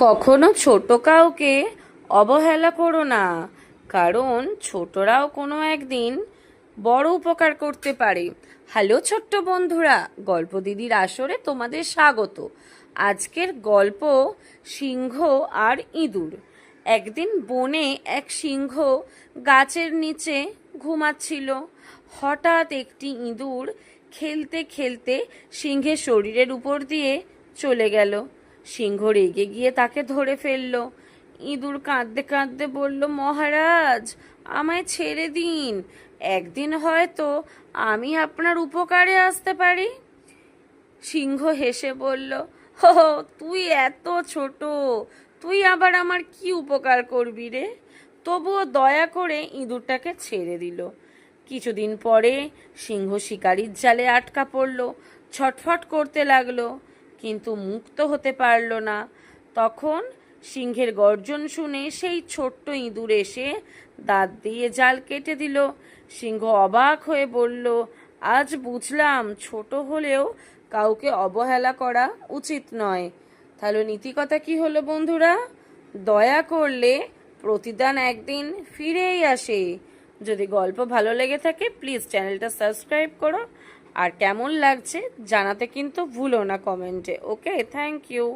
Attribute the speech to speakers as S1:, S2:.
S1: কখনো ছোট কাউকে অবহেলা করো না, কারণ ছোটরাও কোনো একদিন বড় উপকার করতে পারে। হ্যালো ছোট্ট বন্ধুরা, গল্প দিদির আসরে তোমাদের স্বাগত। আজকের গল্প সিংহ আর ইঁদুর। একদিন বনে এক সিংহ গাছের নিচে ঘুমাচ্ছিল। হঠাৎ একটি ইঁদুর খেলতে খেলতে সিংহের শরীরের উপর দিয়ে চলে গেল। সিংহ রেগে গিয়ে তাকে ধরে ফেললো। ইঁদুর কাঁদতে কাঁদতে বলল, মহারাজ, আমায় ছেড়ে দিন, একদিন হয়তো আমি আপনার উপকারে আসতে পারি। সিংহ হেসে বলল, হো, তুই এত ছোট, তুই আবার আমার কি উপকার করবি রে। তবুও দয়া করে ইঁদুরটাকে ছেড়ে দিল। কিছুদিন পরে সিংহ শিকারির জালে আটকা পড়ল। ছটফট করতে লাগলো, কিন্তু মুক্ত হতে পারল না। তখন সিংহের গর্জন শুনে সেই ছোট্ট ইঁদুর এসে দাঁত দিয়ে জাল কেটে দিল। সিংহ অবাক হয়ে বলল, আজ বুঝলাম ছোট হলেও কাউকে অবহেলা করা উচিত নয়। তাহলে নীতিকথা কি হলো বন্ধুরা? দয়া করলে প্রতিদান একদিন ফিরেই আসে। যদি গল্প ভালো লেগে থাকে প্লিজ চ্যানেলটা সাবস্ক্রাইব করো, আর কেমন লাগছে জানাতে কিন্তু ভুলো না কমেন্টে। ওকে, থ্যাংক ইউ।